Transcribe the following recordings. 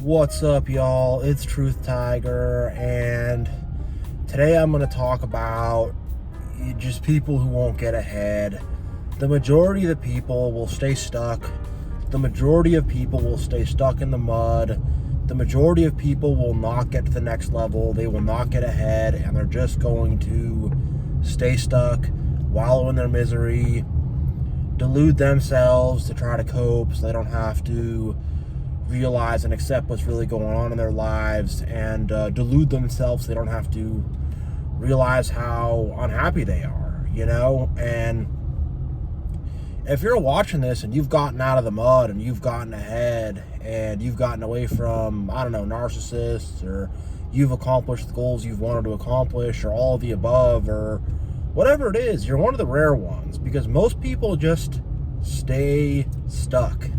What's up, y'all? It's Truth Tiger, and today I'm going to talk about just people who won't get ahead. The majority of the people will stay stuck. The majority of people will stay stuck in the mud. The majority of people will not get to the next level. They will not get ahead, and they're just going to stay stuck, wallow in their misery, delude themselves to try to cope so they don't have to realize and accept what's really going on in their lives, and delude themselves so they don't have to realize how unhappy they are, And if you're watching this and you've gotten out of the mud and you've gotten ahead and you've gotten away from, narcissists, or you've accomplished the goals you've wanted to accomplish, or all of the above, or whatever it is, you're one of the rare ones, because most people just stay stuck.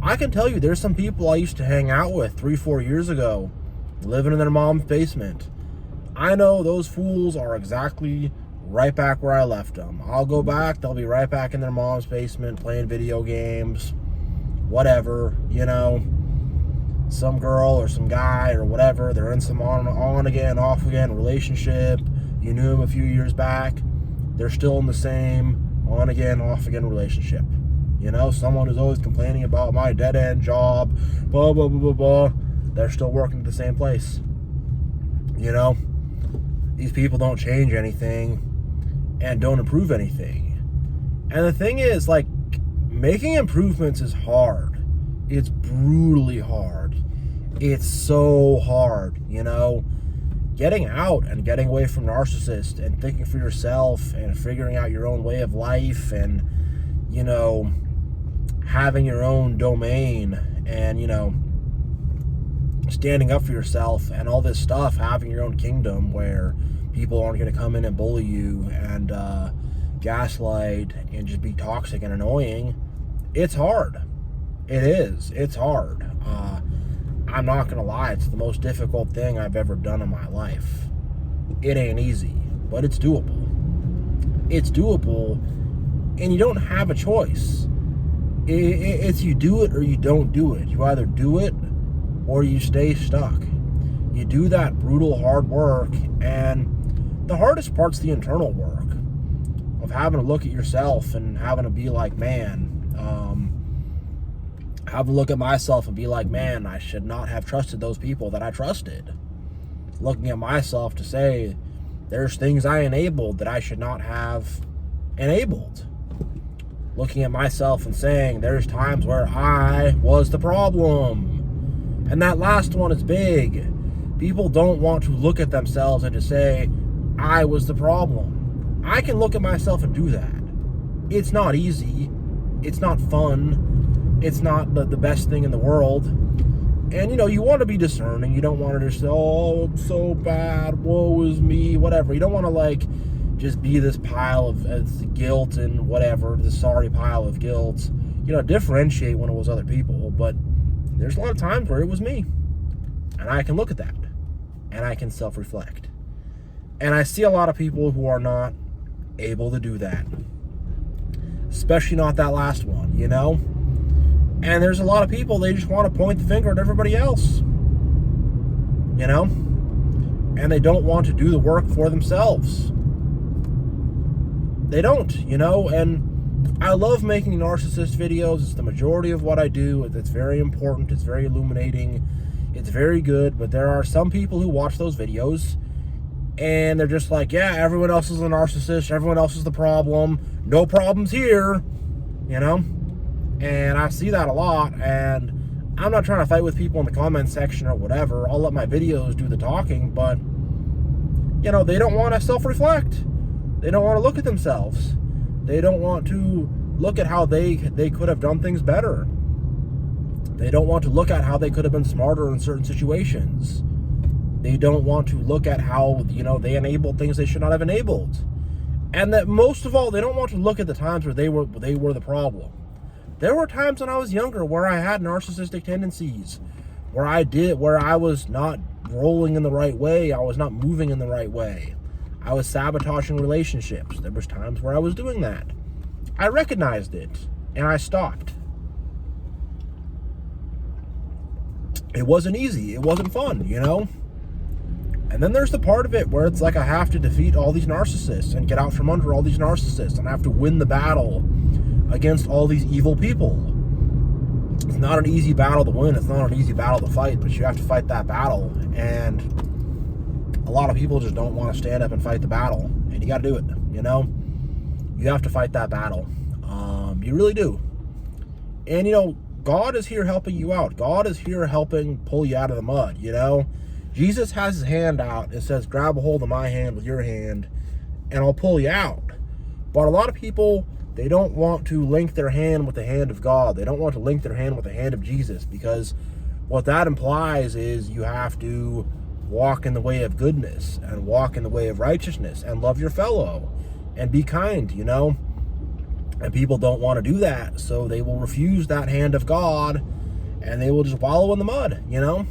I can tell you there's some people I used to hang out with 3-4 years ago, living in their mom's basement. I know those fools are exactly right back where I left them. I'll go back, they'll be right back in their mom's basement playing video games, whatever, some girl or some guy or whatever. They're in some on again, off again relationship. You knew them a few years back. They're still in the same on again, off again relationship. Someone who's always complaining about my dead-end job, blah, blah, blah, blah, blah. They're still working at the same place. These people don't change anything and don't improve anything. And the thing is, making improvements is hard. It's brutally hard. It's so hard, Getting out and getting away from narcissists and thinking for yourself and figuring out your own way of life and, having your own domain and, standing up for yourself and all this stuff, having your own kingdom where people aren't going to come in and bully you and gaslight and just be toxic and annoying. It's hard. It is. It's hard. I'm not going to lie. It's the most difficult thing I've ever done in my life. It ain't easy, but it's doable. It's doable, and you don't have a choice. It's you do it or you don't do it. You either do it or you stay stuck. You do that brutal hard work, and the hardest part's the internal work of having to look at yourself and having to be like, man, having to look at myself and be like, man, I should not have trusted those people that I trusted. Looking at myself to say, there's things I enabled that I should not have enabled. Looking at myself and saying, there's times where I was the problem. And that last one is big. People don't want to look at themselves and to say, I was the problem. I can look at myself and do that. It's not easy. It's not fun. It's not the best thing in the world. And, you want to be discerning. You don't want to just say, oh, it's so bad. Woe is me. Whatever. You don't want to, just be this pile of guilt and whatever, the sorry pile of guilt. Differentiate when it was other people. But there's a lot of times where it was me. And I can look at that. And I can self-reflect. And I see a lot of people who are not able to do that. Especially not that last one, And there's a lot of people, they just want to point the finger at everybody else. And they don't want to do the work for themselves. They don't, and I love making narcissist videos. It's the majority of what I do. It's very important. It's very illuminating. It's very good. But there are some people who watch those videos and they're just like, yeah, everyone else is a narcissist. Everyone else is the problem. No problems here, And I see that a lot. And I'm not trying to fight with people in the comment section or whatever. I'll let my videos do the talking. But, they don't want to self-reflect. They don't want to look at themselves. They don't want to look at how they could have done things better. They don't want to look at how they could have been smarter in certain situations. They don't want to look at how, they enabled things they should not have enabled. And that most of all, they don't want to look at the times where they were the problem. There were times when I was younger where I had narcissistic tendencies, where I was not rolling in the right way. I was not moving in the right way. I was sabotaging relationships. There was times where I was doing that. I recognized it, and I stopped. It wasn't easy. It wasn't fun, you know? And then there's the part of it where it's like I have to defeat all these narcissists and get out from under all these narcissists, and I have to win the battle against all these evil people. It's not an easy battle to win. It's not an easy battle to fight, but you have to fight that battle. And a lot of people just don't want to stand up and fight the battle. And you got to do it, you know? You have to fight that battle. You really do. And, you know, God is here helping you out. God is here helping pull you out of the mud, you know? Jesus has his hand out and says, grab a hold of my hand with your hand, and I'll pull you out. But a lot of people, they don't want to link their hand with the hand of God. They don't want to link their hand with the hand of Jesus, because what that implies is you have to walk in the way of goodness and walk in the way of righteousness and love your fellow and be kind, you know? And people don't want to do that, so they will refuse that hand of God and they will just wallow in the mud, you know?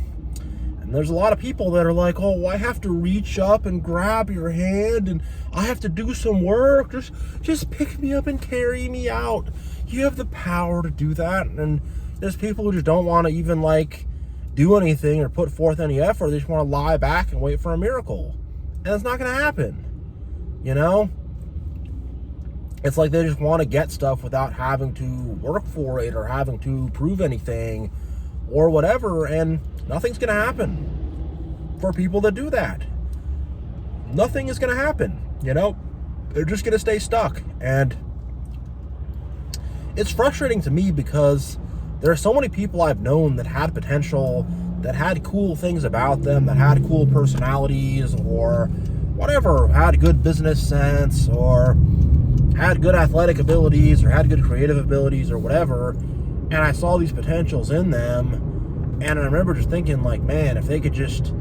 And there's a lot of people that are like, oh, I have to reach up and grab your hand and I have to do some work. Just pick me up and carry me out. You have the power to do that. And there's people who just don't want to even like do anything or put forth any effort. They just want to lie back and wait for a miracle. And it's not going to happen, you know? It's like they just want to get stuff without having to work for it or having to prove anything or whatever, and nothing's going to happen for people that do that. Nothing is going to happen, you know? They're just going to stay stuck. And it's frustrating to me because there are so many people I've known that had potential, that had cool things about them, that had cool personalities or whatever, had good business sense or had good athletic abilities or had good creative abilities or whatever, and I saw these potentials in them, and I remember just thinking like, man, if they could just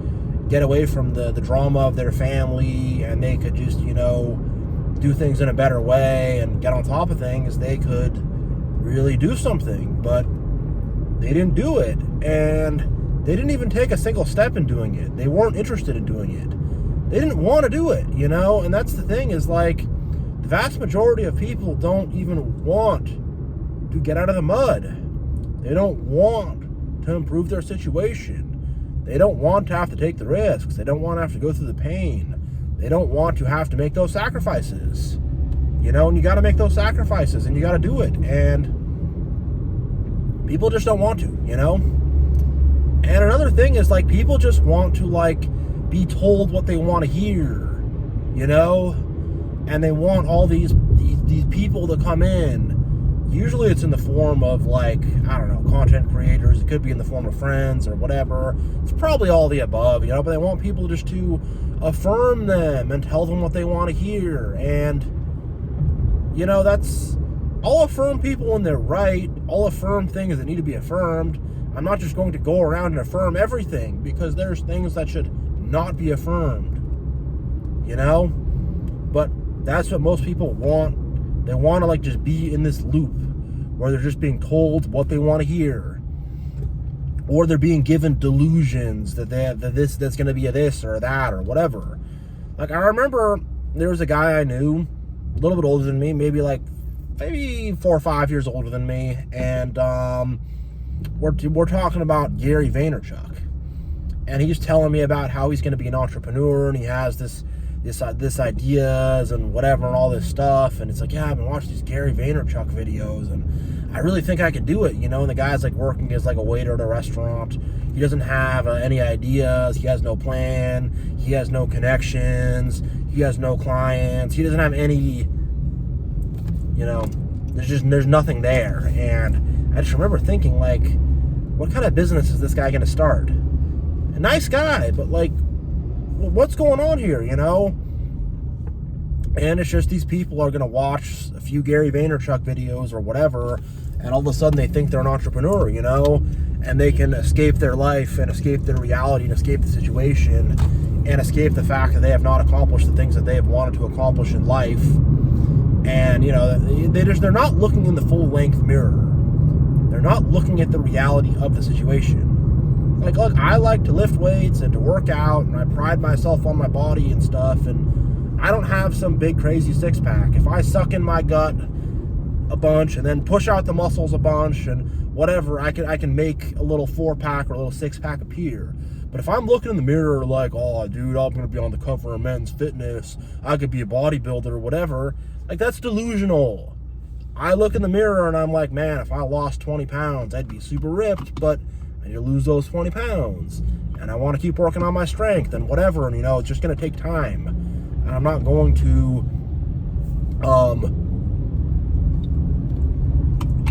get away from the drama of their family and they could just, you know, do things in a better way and get on top of things, they could really do something. But they didn't do it, and they didn't even take a single step in doing it. They weren't interested in doing it. They didn't want to do it, you know? And that's the thing, is like, the vast majority of people don't even want to get out of the mud. They don't want to improve their situation. They don't want to have to take the risks. They don't want to have to go through the pain. They don't want to have to make those sacrifices. You know, and you got to make those sacrifices and you got to do it. And people just don't want to, you know? And another thing is, like, people just want to, like, be told what they want to hear, you know? And they want all these people to come in. Usually it's in the form of, like, I don't know, content creators. It could be in the form of friends or whatever. It's probably all the above, you know, but they want people just to affirm them and tell them what they want to hear. And, you know, I'll affirm people when they're right. I'll affirm things that need to be affirmed. I'm not just going to go around and affirm everything, because there's things that should not be affirmed, you know? But that's what most people want. They want to, like, just be in this loop where they're just being told what they want to hear, or they're being given delusions that that's going to be a this or that or whatever. Like, I remember there was a guy I knew, a little bit older than me, maybe 4 or 5 years older than me, and we're talking about Gary Vaynerchuk, and he's telling me about how he's going to be an entrepreneur, and he has this ideas and whatever and all this stuff. And it's like, yeah, I've been watching these Gary Vaynerchuk videos and I really think I could do it, you know? And the guy's like working as like a waiter at a restaurant. He doesn't have any ideas. He has no plan. He has no connections. He has no clients. He doesn't have any, you know, there's nothing there. And I just remember thinking, like, what kind of business is this guy going to start? A nice guy, but like, what's going on here, you know? And it's just these people are going to watch a few Gary Vaynerchuk videos or whatever, and all of a sudden they think they're an entrepreneur, you know? And they can escape their life and escape their reality and escape the situation and escape the fact that they have not accomplished the things that they have wanted to accomplish in life. And, you know, they're not looking in the full-length mirror. They're not looking at the reality of the situation. Like, look, I like to lift weights and to work out, and I pride myself on my body and stuff, and I don't have some big crazy six-pack. If I suck in my gut, a bunch and then push out the muscles a bunch and whatever, I can make a little 4-pack or a little 6-pack appear. But if I'm looking in the mirror like, oh, dude, I'm going to be on the cover of Men's Fitness, I could be a bodybuilder or whatever, like, that's delusional. I look in the mirror and I'm like, man, if I lost 20 pounds, I'd be super ripped, but I need to lose those 20 pounds. And I want to keep working on my strength and whatever, and, it's just going to take time. And I'm not going to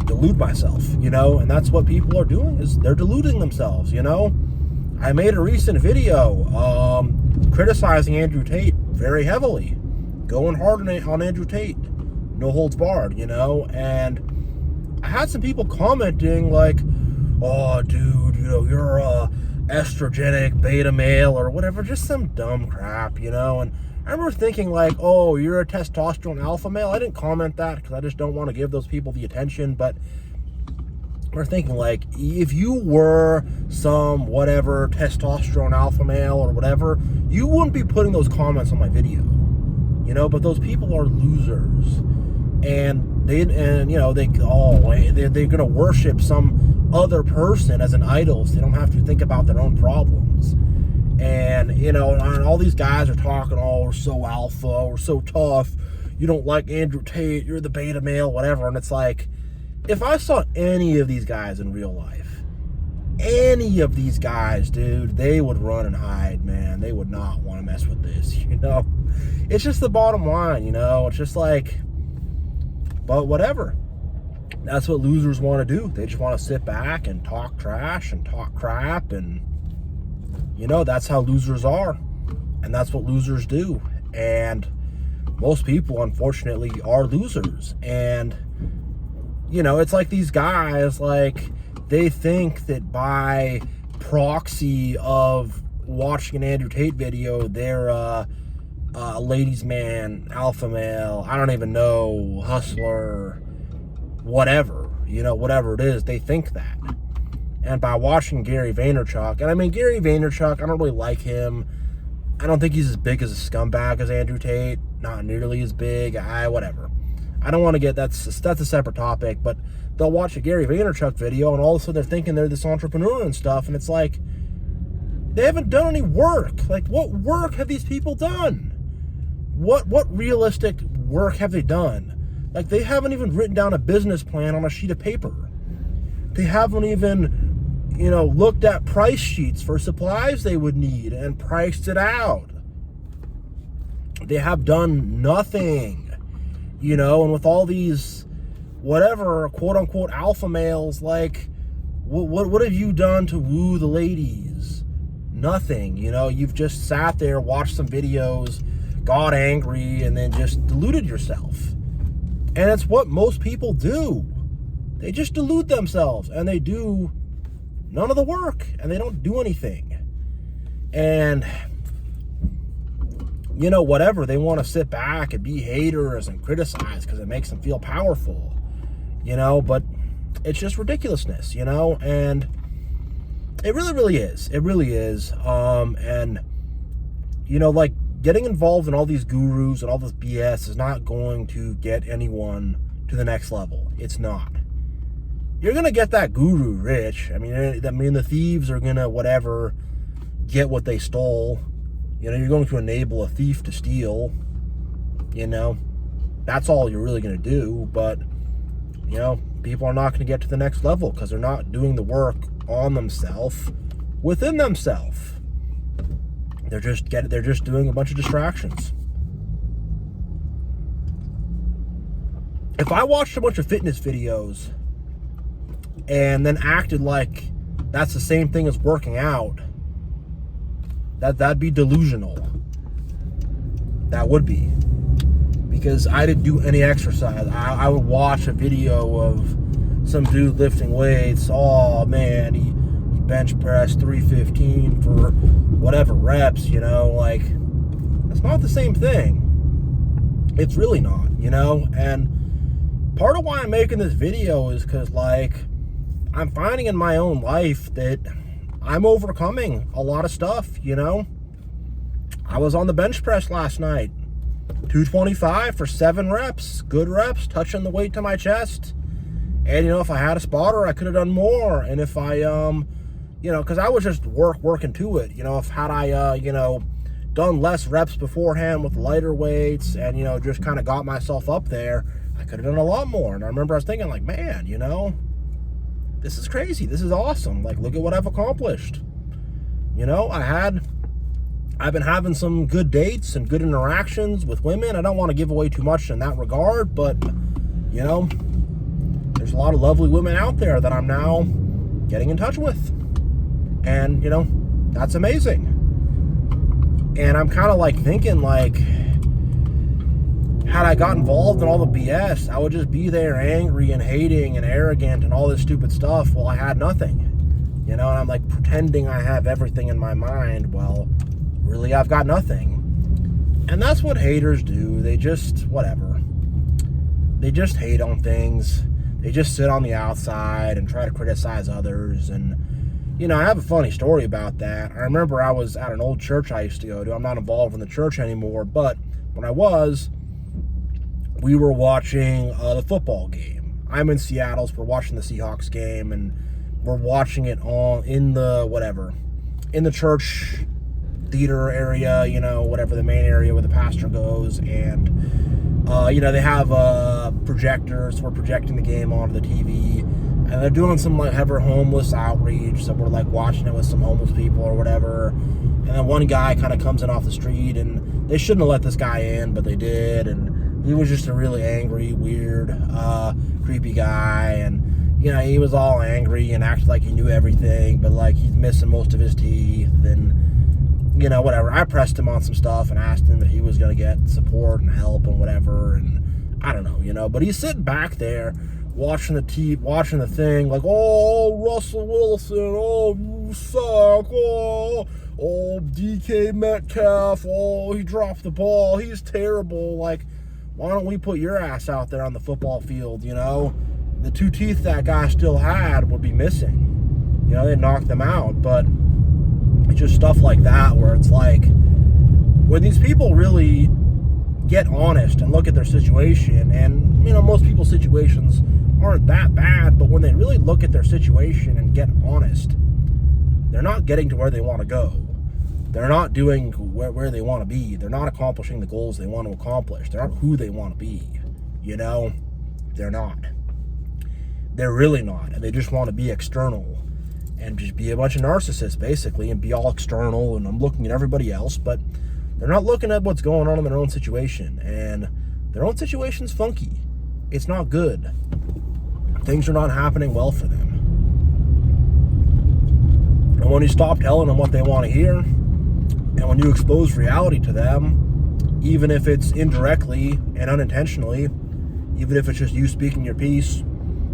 delude myself, and that's what people are doing, is they're deluding themselves. I made a recent video criticizing Andrew Tate very heavily, going hard on Andrew Tate, no holds barred, and I had some people commenting like, oh, dude, you're a estrogenic beta male or whatever, just some dumb crap, and I remember thinking like, oh, you're a testosterone alpha male. I didn't comment that because I just don't want to give those people the attention, but we're thinking like, if you were some whatever testosterone alpha male or whatever, you wouldn't be putting those comments on my video, but those people are losers, and they're gonna worship some other person as an idol so they don't have to think about their own problems. And and all these guys are talking, oh, we're so alpha, we're so tough, you don't like Andrew Tate, you're the beta male, whatever. And it's like, if I saw any of these guys in real life, any of these guys, dude, they would run and hide, man. They would not want to mess with this, It's just the bottom line, It's just like, but whatever. That's what losers want to do. They just want to sit back and talk trash and talk crap, and that's how losers are, and that's what losers do. And most people, unfortunately, are losers. And it's like these guys, like, they think that by proxy of watching an Andrew Tate video, they're a ladies' man, alpha male, I don't even know, hustler, whatever, whatever it is, they think that. And by watching Gary Vaynerchuk, and I mean, Gary Vaynerchuk, I don't really like him. I don't think he's as big as a scumbag as Andrew Tate. Not nearly as big. Whatever. I don't want to get, that's a separate topic, but they'll watch a Gary Vaynerchuk video and all of a sudden they're thinking they're this entrepreneur and stuff, and it's like, they haven't done any work. Like, what work have these people done? What realistic work have they done? Like, they haven't even written down a business plan on a sheet of paper. They haven't even looked at price sheets for supplies they would need and priced it out. They have done nothing, and with all these whatever quote unquote alpha males, like, what have you done to woo the ladies? Nothing. You've just sat there, watched some videos, got angry, and then just deluded yourself. And it's what most people do. They just delude themselves, and they do none of the work, and they don't do anything. And, whatever, they want to sit back and be haters and criticize because it makes them feel powerful, but it's just ridiculousness, and it really, really is. It really is. And, like, getting involved in all these gurus and all this BS is not going to get anyone to the next level. It's not. You're going to get that guru rich. I mean, the thieves are going to, whatever, get what they stole. You're going to enable a thief to steal. That's all you're really going to do. But, people are not going to get to the next level because they're not doing the work on themselves, within themselves. They're just doing a bunch of distractions. If I watched a bunch of fitness videos and then acted like that's the same thing as working out, that'd be delusional. That would be. Because I didn't do any exercise. I would watch a video of some dude lifting weights. Oh man, he bench pressed 315 for whatever reps, like, it's not the same thing. It's really not, and part of why I'm making this video is because, like, I'm finding in my own life that I'm overcoming a lot of stuff, I was on the bench press last night. 225 for 7 reps. Good reps, touching the weight to my chest. And, if I had a spotter, I could have done more. And if I, because I was just working to it. Had I, done less reps beforehand with lighter weights and, just kind of got myself up there, I could have done a lot more. And I remember I was thinking, like, man, this is crazy. This is awesome. Like, look at what I've accomplished. I've been having some good dates and good interactions with women. I don't want to give away too much in that regard, but, there's a lot of lovely women out there that I'm now getting in touch with. And, that's amazing. And I'm kind of like thinking, like, had I got involved in all the BS, I would just be there angry and hating and arrogant and all this stupid stuff while I had nothing. And I'm like pretending I have everything in my mind. Well, really, I've got nothing. And that's what haters do. They just, whatever. They just hate on things. They just sit on the outside and try to criticize others. And, I have a funny story about that. I remember I was at an old church I used to go to. I'm not involved in the church anymore, but when I was, we were watching the football game. I'm in Seattle, so we're watching the Seahawks game, and we're watching it in the church theater area, whatever the main area where the pastor goes. And, they have projectors. We're projecting the game onto the TV. And they're doing some, like, ever homeless outreach. So we're, like, watching it with some homeless people or whatever. And then one guy kind of comes in off the street. And they shouldn't have let this guy in, but they did. And he was just a really angry, weird, creepy guy. And, he was all angry and acted like he knew everything. But, like, he's missing most of his teeth. And, whatever. I pressed him on some stuff and asked him if he was going to get support and help and whatever. And I don't know, But he's sitting back there watching the thing, like, oh, Russell Wilson, oh, you suck, oh, DK Metcalf, oh, he dropped the ball, he's terrible. Like, why don't we put your ass out there on the football field, The 2 teeth that guy still had would be missing. They knocked them out, but it's just stuff like that where it's like, when these people really get honest and look at their situation, and, most people's situations aren't that bad, but when they really look at their situation and get honest, they're not getting to where they want to go. They're not doing where they want to be. They're not accomplishing the goals they want to accomplish. They're not who they want to be. They're not. They're really not. And they just want to be external and just be a bunch of narcissists, basically, and be all external, and I'm looking at everybody else, but they're not looking at what's going on in their own situation. And their own situation's funky. It's not good. Things are not happening well for them. And when you stop telling them what they want to hear, and when you expose reality to them, even if it's indirectly and unintentionally, even if it's just you speaking your piece,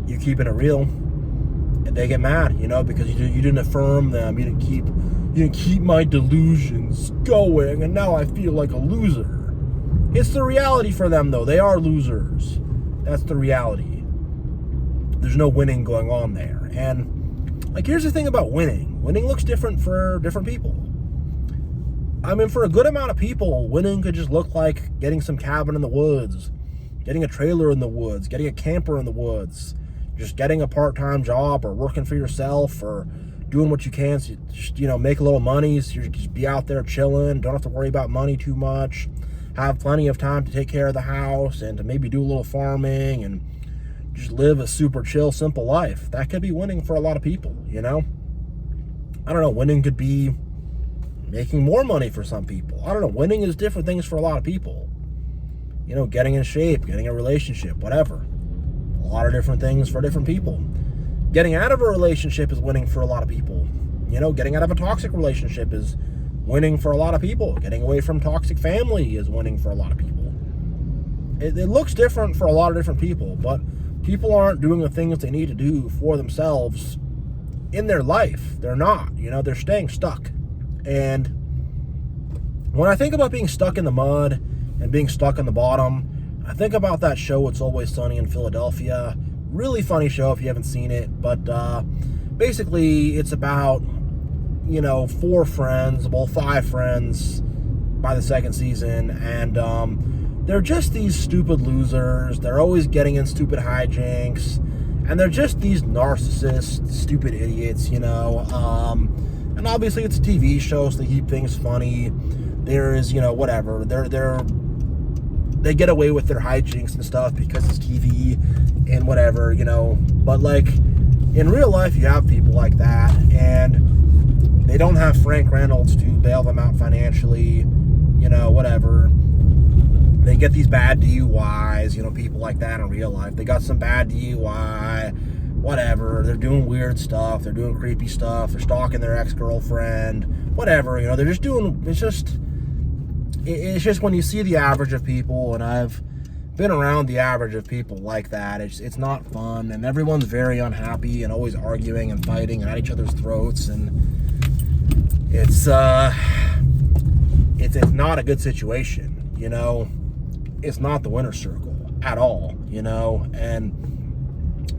you keeping it real, and they get mad, because you didn't affirm them, you didn't keep my delusions going, and now I feel like a loser. It's the reality for them, though. They are losers. That's the reality. There's no winning going on there. And, like, here's the thing about winning. Winning looks different for different people. I mean, for a good amount of people, winning could just look like getting some cabin in the woods, getting a trailer in the woods, getting a camper in the woods, just getting a part-time job or working for yourself or doing what you can to just, make a little money, so you just be out there chilling, don't have to worry about money too much, have plenty of time to take care of the house and to maybe do a little farming and just live a super chill, simple life. That could be winning for a lot of people, I don't know, winning could be making more money for some people. I don't know, winning is different things for a lot of people. Getting in shape, getting a relationship, whatever. A lot of different things for different people. Getting out of a relationship is winning for a lot of people. Getting out of a toxic relationship is winning for a lot of people. Getting away from toxic family is winning for a lot of people. It looks different for a lot of different people, but people aren't doing the things they need to do for themselves in their life. They're not. They're staying stuck. And when I think about being stuck in the mud and being stuck in the bottom, I think about that show, It's Always Sunny in Philadelphia. Really funny show if you haven't seen it, but basically it's about, 5 friends by the second season, and they're just these stupid losers. They're always getting in stupid hijinks, and they're just these narcissists, stupid idiots, you know. And obviously it's a TV show, so they keep things funny. There is, you know, whatever. They get away with their hijinks and stuff because it's TV and whatever, you know. But like in real life, you have people like that, and they don't have Frank Reynolds to bail them out financially, you know, whatever. They get these bad DUIs, you know, people like that in real life. They got some bad DUI, whatever. They're doing weird stuff. They're doing creepy stuff. They're stalking their ex-girlfriend, whatever, you know. They're just doing, it's just when you see the average of people, and I've been around the average of people like that, it's not fun, and everyone's very unhappy and always arguing and fighting and at each other's throats, and it's not a good situation, you know. It's not the winner's circle at all, you know, and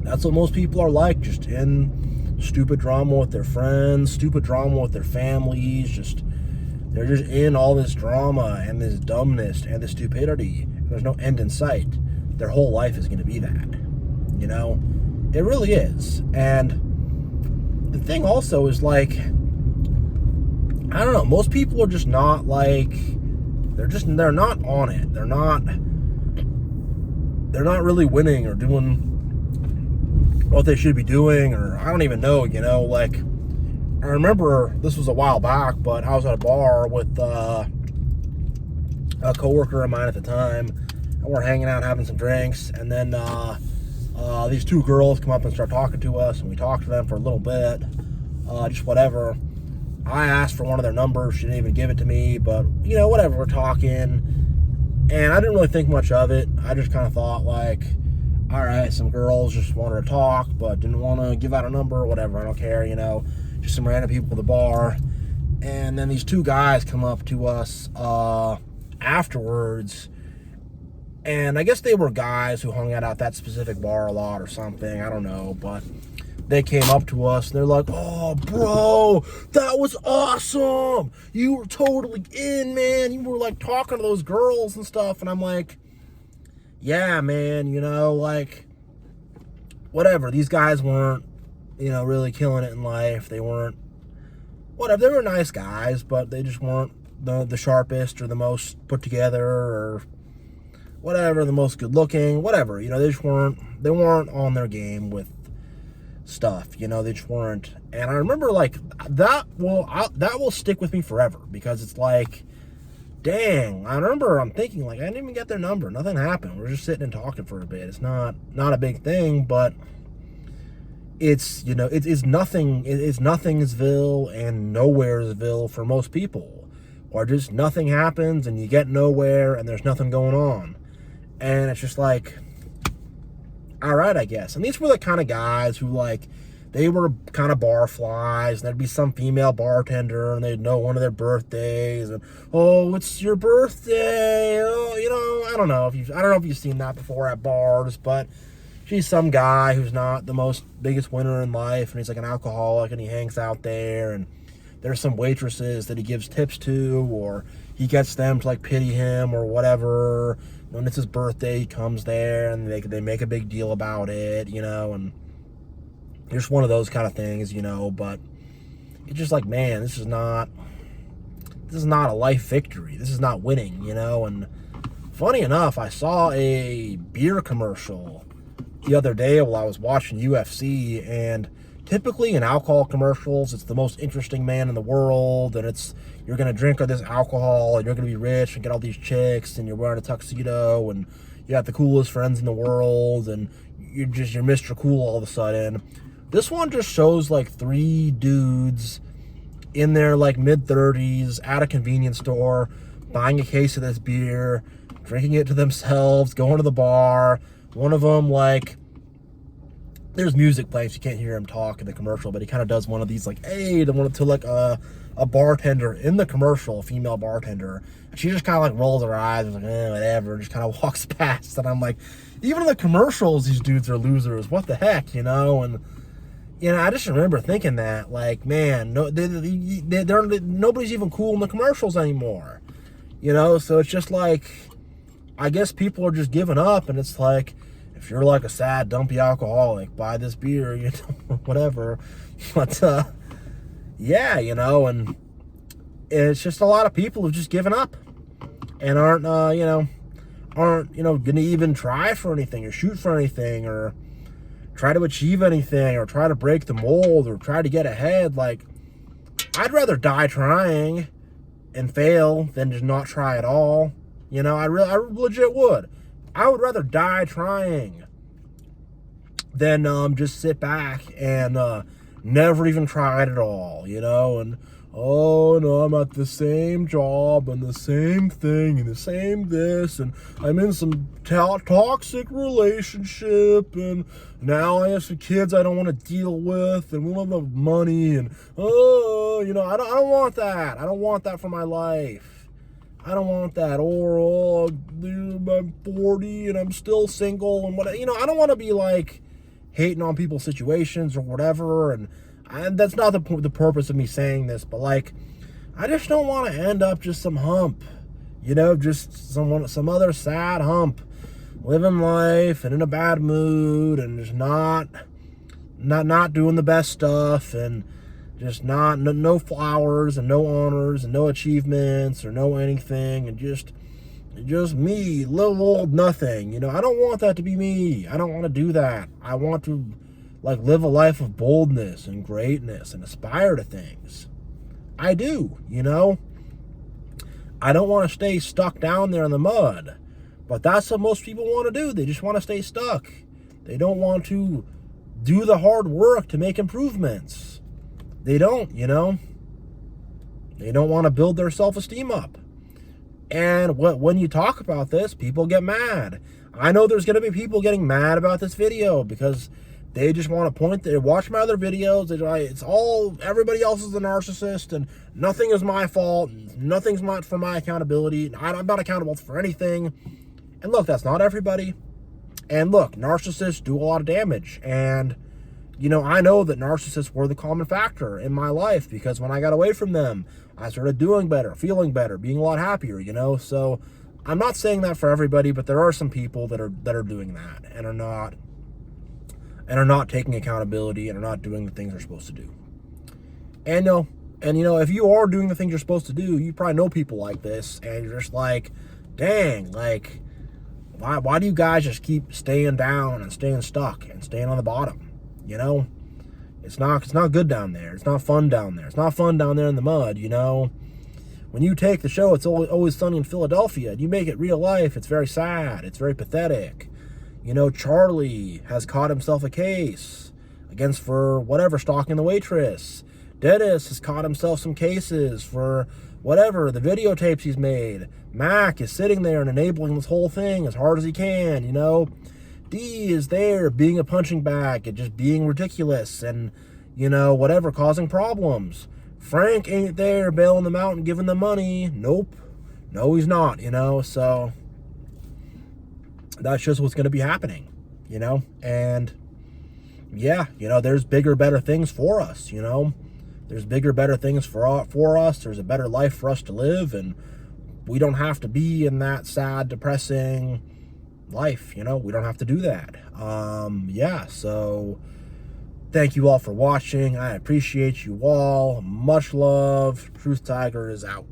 that's what most people are like, just in stupid drama with their friends, stupid drama with their families, they're just in all this drama and this dumbness and this stupidity. There's no end in sight. Their whole life is going to be that, you know. It really is. And the thing also is, like, I don't know, most people are just not like, they're not on it. They're not really winning or doing what they should be doing, or I don't even know, you know. Like, I remember this was a while back, but I was at a bar with a coworker of mine at the time, and we're hanging out having some drinks, and then these two girls come up and start talking to us, and we talked to them for a little bit, just whatever. I asked for one of their numbers. She didn't even give it to me, but, you know, whatever, we're talking, and I didn't really think much of it. I just kind of thought, like, all right, some girls just wanted to talk, but didn't want to give out a number or whatever. I don't care, you know, just some random people at the bar. And then these two guys come up to us afterwards, and I guess they were guys who hung out at that specific bar a lot or something, I don't know, but they came up to us and they're like, oh, bro, that was awesome. You were totally in, man. You were like talking to those girls and stuff. And I'm like, yeah, man, you know, like, whatever. These guys weren't, you know, really killing it in life. They weren't, whatever. They were nice guys, but they just weren't the sharpest or the most put together or whatever, the most good looking, whatever. You know, they weren't on their game with stuff, you know. They just weren't. And I remember, like, that will stick with me forever, because it's like, dang, I'm thinking, like, I didn't even get their number. Nothing happened. We're just sitting and talking for a bit. It's not a big thing, but it's, you know, it's Nothingsville and Nowheresville for most people, or just nothing happens and you get nowhere and there's nothing going on. And it's just like, all right, I guess. And these were the kind of guys who, like, they were kind of bar flies, and there'd be some female bartender, and they'd know one of their birthdays, and, oh, it's your birthday, oh, you know, I don't know if you've seen that before at bars, but she's some guy who's not the biggest winner in life, and he's like an alcoholic, and he hangs out there, and there's some waitresses that he gives tips to, or he gets them to, like, pity him or whatever. When it's his birthday, he comes there, and they make a big deal about it, you know, and just one of those kind of things, you know. But it's just like, man, this is not a life victory. This is not winning, you know. And funny enough, I saw a beer commercial the other day while I was watching UFC, and typically in alcohol commercials, it's the most interesting man in the world, and it's, you're going to drink all this alcohol, and you're going to be rich and get all these chicks, and you're wearing a tuxedo, and you got the coolest friends in the world, and you're Mr. Cool all of a sudden. This one just shows, like, three dudes in their, like, mid-30s at a convenience store, buying a case of this beer, drinking it to themselves, going to the bar. One of them, like, there's music playing, so you can't hear him talk in the commercial, but he kind of does one of these, like, hey, to like a bartender in the commercial, a female bartender, and she just kind of, like, rolls her eyes and is like, whatever, and just kind of walks past, and I'm like, even in the commercials, these dudes are losers, what the heck, you know. And, you know, I just remember thinking that, like, man, nobody's even cool in the commercials anymore, you know. So it's just like, I guess people are just giving up, and it's like, if you're like a sad, dumpy alcoholic, buy this beer, you know, whatever. But, yeah, you know, and it's just a lot of people who've just given up and aren't going to even try for anything or shoot for anything or try to achieve anything or try to break the mold or try to get ahead. Like, I'd rather die trying and fail than just not try at all. You know, I legit would. I would rather die trying than just sit back and never even try it at all, you know, and oh no, I'm at the same job and the same thing and the same this, and I'm in some toxic relationship, and now I have some kids I don't want to deal with, and we don't have money, and you know, I don't want that. I don't want that for my life. I don't want that. Or I'm 40 and I'm still single and what, you know, I don't want to be like hating on people's situations or whatever, and that's not the purpose of me saying this, but like, I just don't want to end up just some hump, you know, just some other sad hump, living life and in a bad mood and just not doing the best stuff, and just no flowers and no honors and no achievements or no anything, and just me, little old nothing, you know. I don't want that to be me. I don't want to do that. I want to like live a life of boldness and greatness and aspire to things. I do, you know. I don't want to stay stuck down there in the mud, but that's what most people want to do. They just want to stay stuck. They don't want to do the hard work to make improvements. They don't, you know. They don't want to build their self-esteem up. And when you talk about this, people get mad. I know there's going to be people getting mad about this video because they just want to they watch my other videos. It's all, everybody else is a narcissist and nothing is my fault. Nothing's not for my accountability. I'm not accountable for anything. And look, that's not everybody. And look, narcissists do a lot of damage. And, you know, I know that narcissists were the common factor in my life because when I got away from them, I started doing better, feeling better, being a lot happier, you know. So I'm not saying that for everybody, but there are some people that are doing that and are not taking accountability and are not doing the things they're supposed to do. And you know, if you are doing the things you're supposed to do, you probably know people like this, and you're just like, dang, like, why do you guys just keep staying down and staying stuck and staying on the bottom? You know, it's not good down there. It's not fun down there. It's not fun down there in the mud, you know. When you take the show It's Always Sunny in Philadelphia and you make it real life, it's very sad. It's very pathetic. You know, Charlie has caught himself a case for whatever, stalking the waitress. Dennis has caught himself some cases for whatever, the videotapes he's made. Mac is sitting there and enabling this whole thing as hard as he can, you know. D is there being a punching bag and just being ridiculous and, you know, whatever, causing problems. Frank ain't there bailing them out and giving them money. Nope. No, he's not, you know. So that's just what's going to be happening, you know. And yeah, you know, there's bigger, better things for us, you know. There's bigger, better things for us. There's a better life for us to live, and we don't have to be in that sad, depressing life, you know. We don't have to do that. Yeah, so thank you all for watching. I appreciate you all. Much love. Truth Tiger is out.